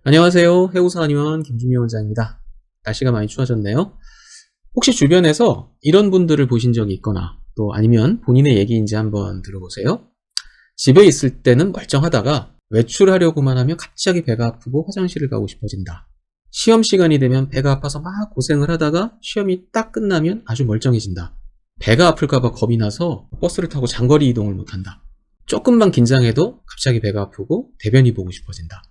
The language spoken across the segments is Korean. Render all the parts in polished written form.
안녕하세요. 해우사원의원 김준미 원장입니다. 날씨가 많이 추워졌네요. 혹시 주변에서 이런 분들을 보신 적이 있거나 또 아니면 본인의 얘기인지 한번 들어보세요. 집에 있을 때는 멀쩡하다가 외출하려고만 하면 갑자기 배가 아프고 화장실을 가고 싶어진다. 시험 시간이 되면 배가 아파서 막 고생을 하다가 시험이 딱 끝나면 아주 멀쩡해진다. 배가 아플까봐 겁이 나서 버스를 타고 장거리 이동을 못한다. 조금만 긴장해도 갑자기 배가 아프고 대변이 보고 싶어진다.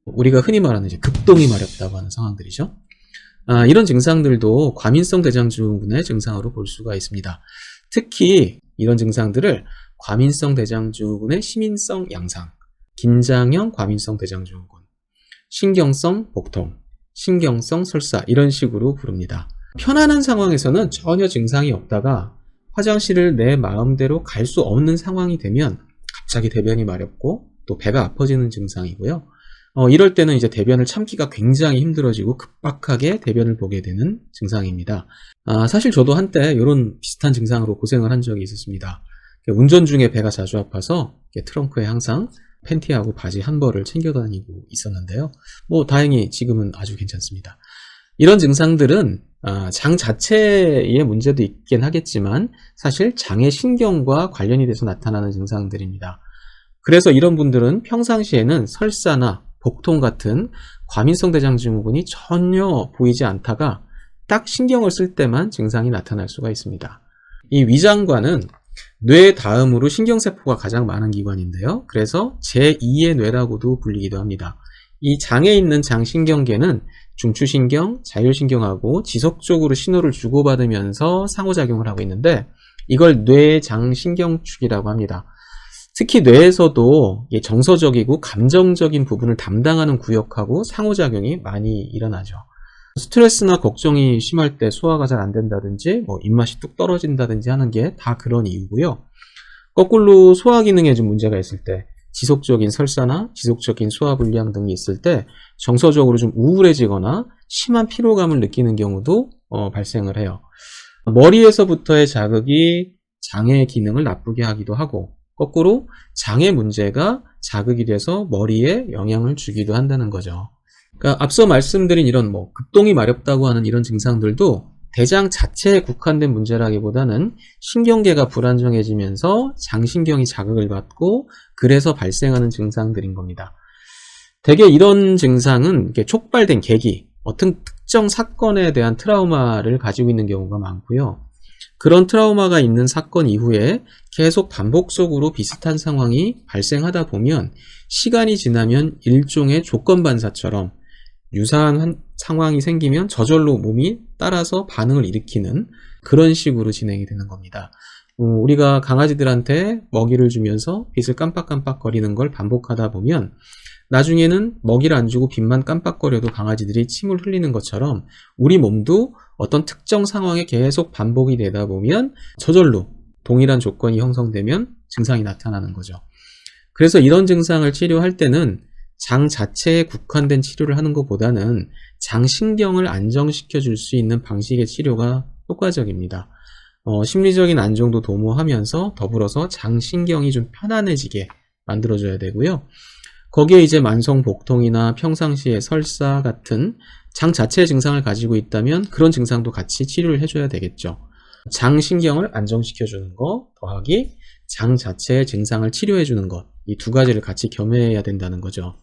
우리가 흔히 말하는 이제 급동이 마렵다고 하는 상황들이죠. 이런 증상들도 과민성 대장증후군의 증상으로 볼 수가 있습니다. 특히 이런 증상들을 과민성 대장증후군의 시민성 양상, 긴장형 과민성 대장증후군, 신경성 복통, 신경성 설사 이런 식으로 부릅니다. 편안한 상황에서는 전혀 증상이 없다가 화장실을 내 마음대로 갈 수 없는 상황이 되면 갑자기 대변이 마렵고 또 배가 아파지는 증상이고요. 이럴 때는 이제 대변을 참기가 굉장히 힘들어지고 급박하게 대변을 보게 되는 증상입니다. 사실 저도 한때 이런 비슷한 증상으로 고생을 한 적이 있었습니다. 운전 중에 배가 자주 아파서 트렁크에 항상 팬티하고 바지 한 벌을 챙겨 다니고 있었는데요. 다행히 지금은 아주 괜찮습니다. 이런 증상들은 장 자체의 문제도 있긴 하겠지만 사실 장의 신경과 관련이 돼서 나타나는 증상들입니다. 그래서 이런 분들은 평상시에는 설사나 복통 같은 과민성 대장증후군이 전혀 보이지 않다가 딱 신경을 쓸 때만 증상이 나타날 수가 있습니다. 이 위장관은 뇌 다음으로 신경세포가 가장 많은 기관인데요. 그래서 제2의 뇌라고도 불리기도 합니다. 이 장에 있는 장신경계는 중추신경, 자율신경하고 지속적으로 신호를 주고받으면서 상호작용을 하고 있는데 이걸 뇌장신경축이라고 합니다. 특히 뇌에서도 정서적이고 감정적인 부분을 담당하는 구역하고 상호작용이 많이 일어나죠. 스트레스나 걱정이 심할 때 소화가 잘 안 된다든지 입맛이 뚝 떨어진다든지 하는 게 다 그런 이유고요. 거꾸로 소화 기능에 좀 문제가 있을 때 지속적인 설사나 지속적인 소화불량 등이 있을 때 정서적으로 좀 우울해지거나 심한 피로감을 느끼는 경우도 발생을 해요. 머리에서부터의 자극이 장의 기능을 나쁘게 하기도 하고 거꾸로 장의 문제가 자극이 돼서 머리에 영향을 주기도 한다는 거죠. 그러니까 앞서 말씀드린 이런 급동이 마렵다고 하는 이런 증상들도 대장 자체에 국한된 문제라기보다는 신경계가 불안정해지면서 장신경이 자극을 받고 그래서 발생하는 증상들인 겁니다. 대개 이런 증상은 촉발된 계기, 어떤 특정 사건에 대한 트라우마를 가지고 있는 경우가 많고요. 그런 트라우마가 있는 사건 이후에 계속 반복적으로 비슷한 상황이 발생하다 보면 시간이 지나면 일종의 조건반사처럼 유사한 상황이 생기면 저절로 몸이 따라서 반응을 일으키는 그런 식으로 진행이 되는 겁니다. 우리가 강아지들한테 먹이를 주면서 빛을 깜빡깜빡거리는 걸 반복하다 보면 나중에는 먹이를 안 주고 빛만 깜빡거려도 강아지들이 침을 흘리는 것처럼 우리 몸도 어떤 특정 상황에 계속 반복이 되다 보면 저절로 동일한 조건이 형성되면 증상이 나타나는 거죠. 그래서 이런 증상을 치료할 때는 장 자체에 국한된 치료를 하는 것보다는 장신경을 안정시켜 줄 수 있는 방식의 치료가 효과적입니다. 심리적인 안정도 도모하면서 더불어서 장신경이 좀 편안해지게 만들어줘야 되고요. 거기에 이제 만성 복통이나 평상시에 설사 같은 장 자체의 증상을 가지고 있다면 그런 증상도 같이 치료를 해줘야 되겠죠. 장신경을 안정시켜주는 것 더하기 장 자체의 증상을 치료해주는 것, 이 두 가지를 같이 겸해야 된다는 거죠.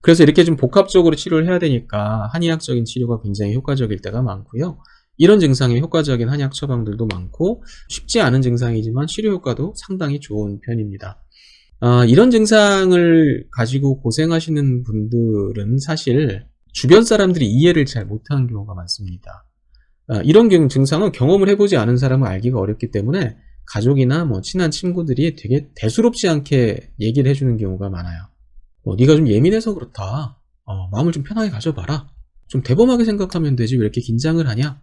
그래서 이렇게 좀 복합적으로 치료를 해야 되니까 한의학적인 치료가 굉장히 효과적일 때가 많고요. 이런 증상에 효과적인 한의학 처방들도 많고 쉽지 않은 증상이지만 치료 효과도 상당히 좋은 편입니다. 이런 증상을 가지고 고생하시는 분들은 사실 주변 사람들이 이해를 잘 못하는 경우가 많습니다. 이런 증상은 경험을 해보지 않은 사람은 알기가 어렵기 때문에 가족이나 친한 친구들이 되게 대수롭지 않게 얘기를 해주는 경우가 많아요. 네가 좀 예민해서 그렇다. 마음을 좀 편하게 가져봐라. 좀 대범하게 생각하면 되지 왜 이렇게 긴장을 하냐?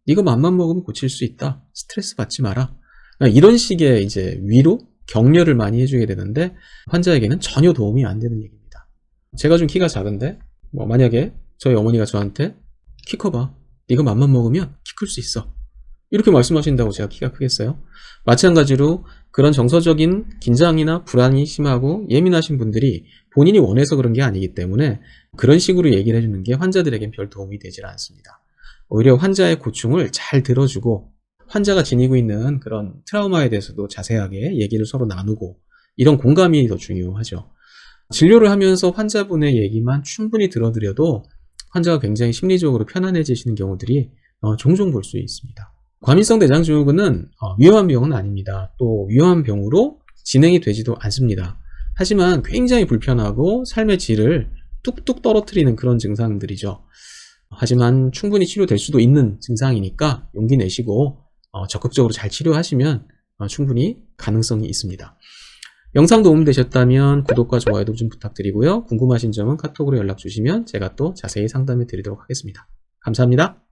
네가 맘만 먹으면 고칠 수 있다. 스트레스 받지 마라. 이런 식의 이제 위로, 격려를 많이 해주게 되는데 환자에게는 전혀 도움이 안 되는 얘기입니다. 제가 좀 키가 작은데 만약에 저희 어머니가 저한테 키 커봐. 네가 맘만 먹으면 키 클 수 있어. 이렇게 말씀하신다고 제가 키가 크겠어요? 마찬가지로 그런 정서적인 긴장이나 불안이 심하고 예민하신 분들이 본인이 원해서 그런 게 아니기 때문에 그런 식으로 얘기를 해주는 게 환자들에겐 별 도움이 되질 않습니다. 오히려 환자의 고충을 잘 들어주고 환자가 지니고 있는 그런 트라우마에 대해서도 자세하게 얘기를 서로 나누고 이런 공감이 더 중요하죠. 진료를 하면서 환자분의 얘기만 충분히 들어드려도 환자가 굉장히 심리적으로 편안해지시는 경우들이 종종 볼 수 있습니다. 과민성 대장증후군은 위험한 병은 아닙니다. 또 위험한 병으로 진행이 되지도 않습니다. 하지만 굉장히 불편하고 삶의 질을 뚝뚝 떨어뜨리는 그런 증상들이죠. 하지만 충분히 치료될 수도 있는 증상이니까 용기 내시고 적극적으로 잘 치료하시면 충분히 가능성이 있습니다. 영상 도움되셨다면 구독과 좋아요도 좀 부탁드리고요. 궁금하신 점은 카톡으로 연락 주시면 제가 또 자세히 상담해 드리도록 하겠습니다. 감사합니다.